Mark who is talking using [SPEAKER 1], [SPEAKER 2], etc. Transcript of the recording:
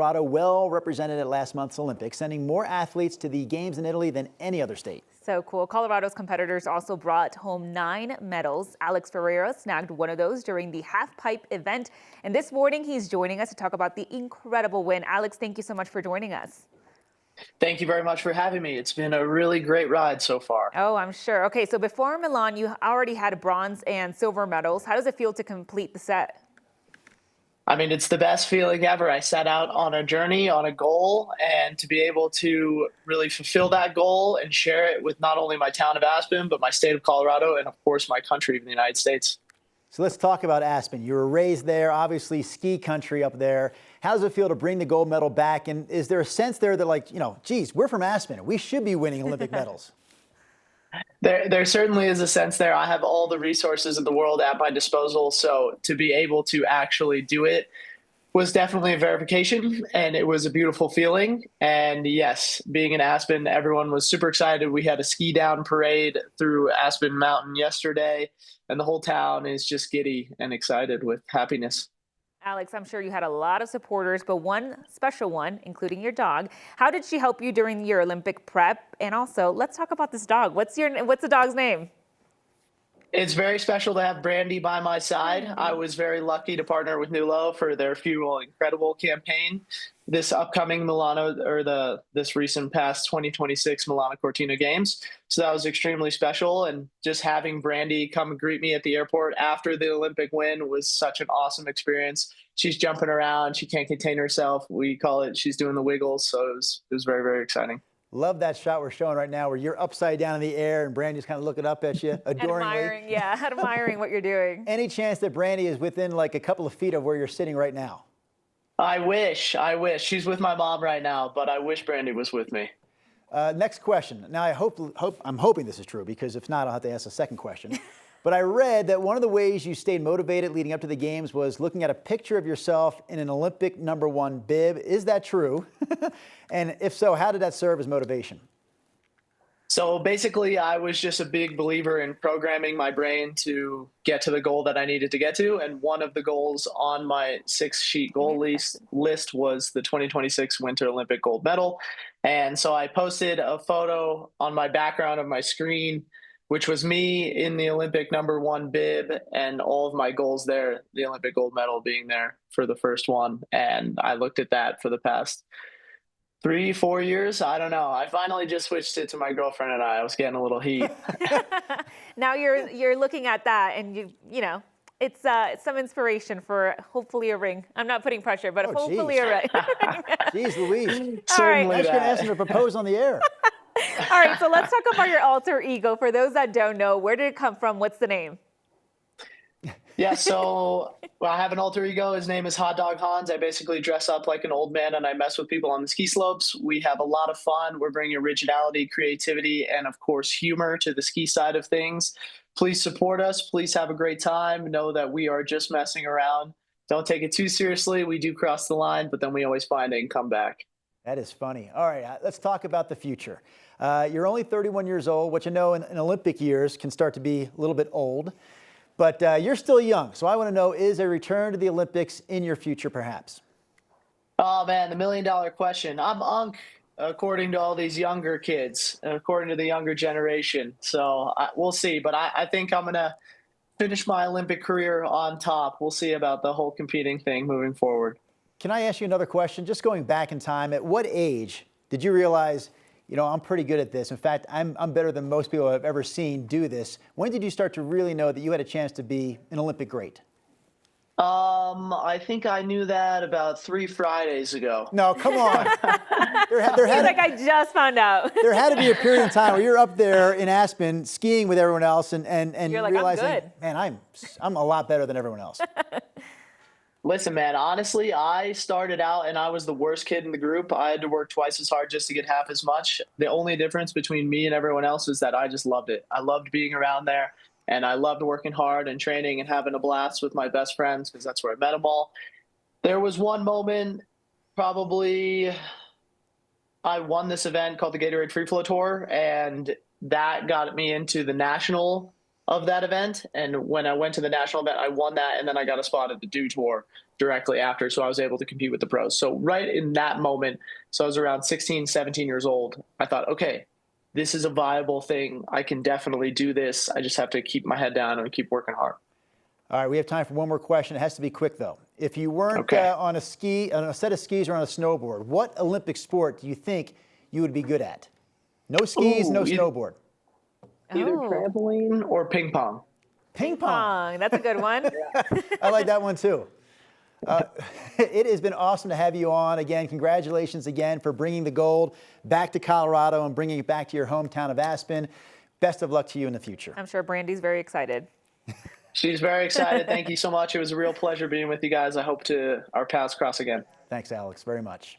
[SPEAKER 1] Colorado well represented at last month's Olympics, sending more athletes to the Games in Italy than any other state.
[SPEAKER 2] So cool. Colorado's competitors also brought home 9 medals. Alex Ferreira snagged one of those during the halfpipe event. And this morning, he's joining us to talk about the incredible win. Alex, thank you so much for joining us.
[SPEAKER 3] Thank you very much for having me. It's been a really great ride so far.
[SPEAKER 2] Oh, I'm sure. Okay, so before Milan, you already had bronze and silver medals. How does it feel to complete the set?
[SPEAKER 3] I mean, it's the best feeling ever. I set out on a journey, on a goal, and to be able to really fulfill that goal and share it with not only my town of Aspen, but my state of Colorado, and of course, my country of the United States.
[SPEAKER 1] So let's talk about Aspen. You were raised there, obviously ski country up there. How does it feel to bring the gold medal back? And is there a sense there that, like, geez, we're from Aspen. We should be winning Olympic medals?
[SPEAKER 3] There certainly is a sense there. I have all the resources in the world at my disposal. So to be able to actually do it was definitely a verification, and it was a beautiful feeling. And yes, being in Aspen, everyone was super excited. We had a ski down parade through Aspen Mountain yesterday, and the whole town is just giddy and excited with happiness.
[SPEAKER 2] Alex, I'm sure you had a lot of supporters, but one special one, including your dog. How did she help you during your Olympic prep? And also, let's talk about this dog. What's the dog's name?
[SPEAKER 3] It's very special to have Brandy by my side. I was very lucky to partner with Nulo for their Fuel Incredible campaign. This upcoming this recent past 2026 Milan Cortina Games. So that was extremely special. And just having Brandy come and greet me at the airport after the Olympic win was such an awesome experience. She's jumping around. She can't contain herself. We call it, she's doing the wiggles. So it was very, very exciting.
[SPEAKER 1] Love that shot we're showing right now where you're upside down in the air and Brandy's kind of looking up at you adoringly.
[SPEAKER 2] Admiring what you're doing.
[SPEAKER 1] Any chance that Brandy is within like a couple of feet of where you're sitting right now?
[SPEAKER 3] I wish. She's with my mom right now, but I wish Brandy was with me.
[SPEAKER 1] Next question. Now, I'm hoping this is true, because if not, I'll have to ask a second question. But I read that one of the ways you stayed motivated leading up to the games was looking at a picture of yourself in an Olympic #1 bib. Is that true? And if so, how did that serve as motivation?
[SPEAKER 3] So basically, I was just a big believer in programming my brain to get to the goal that I needed to get to. And one of the goals on my 6-sheet goal list was the 2026 Winter Olympic gold medal. And so I posted a photo on my background of my screen, which was me in the Olympic #1 bib, and all of my goals there, the Olympic gold medal being there for the first one. And I looked at that for the past 3-4 years. I don't know. I finally just switched it to my girlfriend and I was getting a little heat.
[SPEAKER 2] Now you're looking at that, and you know, it's some inspiration for hopefully a ring. I'm not putting pressure, but hopefully a ring.
[SPEAKER 1] Jeez Louise.
[SPEAKER 2] All right.
[SPEAKER 1] I was going to ask him to propose on the air.
[SPEAKER 2] All right, so let's talk about your alter ego. For those that don't know, where did it come from? What's the name?
[SPEAKER 3] Yeah, so I have an alter ego. His name is Hot Dog Hans. I basically dress up like an old man and I mess with people on the ski slopes. We have a lot of fun. We're bringing originality, creativity, and of course, humor to the ski side of things. Please support us. Please have a great time. Know that we are just messing around. Don't take it too seriously. We do cross the line, but then we always find it and come back.
[SPEAKER 1] That is funny. All right, let's talk about the future. You're only 31 years old, which I know in Olympic years can start to be a little bit old. But you're still young, so I want to know, is a return to the Olympics in your future, perhaps?
[SPEAKER 3] Oh, man, the million-dollar question. I'm Unk, according to all these younger kids, according to the younger generation. So we'll see. But I think I'm going to finish my Olympic career on top. We'll see about the whole competing thing moving forward.
[SPEAKER 1] Can I ask you another question? Just going back in time, at what age did you realize, I'm pretty good at this? In fact, I'm better than most people I've ever seen do this. When did you start to really know that you had a chance to be an Olympic great?
[SPEAKER 3] I think I knew that about 3 Fridays ago.
[SPEAKER 1] No, come on.
[SPEAKER 2] I just found out.
[SPEAKER 1] There had to be a period of time where you're up there in Aspen skiing with everyone else and
[SPEAKER 2] you're like,
[SPEAKER 1] realizing,
[SPEAKER 2] I'm good.
[SPEAKER 1] Man, I'm a lot better than everyone else.
[SPEAKER 3] Listen, man, honestly, I started out and I was the worst kid in the group. I had to work twice as hard just to get half as much. The only difference between me and everyone else is that I just loved it. I loved being around there, and I loved working hard and training and having a blast with my best friends, because that's where I met them all. There was one moment, probably, I won this event called the Gatorade Free Flow Tour, and that got me into the national of that event. And when I went to the national event, I won that, and then I got a spot at the Dew Tour directly after, so I was able to compete with the pros. So right in that moment, so I was around 16, 17 years old, I thought, okay, this is a viable thing. I can definitely do this. I just have to keep my head down and keep working hard.
[SPEAKER 1] All right, we have time for one more question. It has to be quick, though. If you weren't
[SPEAKER 3] Okay.
[SPEAKER 1] on a set of skis or on a snowboard, what Olympic sport do you think you would be good at? No skis, no snowboard.
[SPEAKER 3] Either
[SPEAKER 2] Oh.
[SPEAKER 3] trampoline or ping pong.
[SPEAKER 1] Ping pong.
[SPEAKER 2] That's a good one.
[SPEAKER 1] I like that one, too. It has been awesome to have you on. Again, congratulations again for bringing the gold back to Colorado and bringing it back to your hometown of Aspen. Best of luck to you in the future.
[SPEAKER 2] I'm sure Brandy's very excited.
[SPEAKER 3] She's very excited. Thank you so much. It was a real pleasure being with you guys. I hope our paths cross again.
[SPEAKER 1] Thanks, Alex, very much.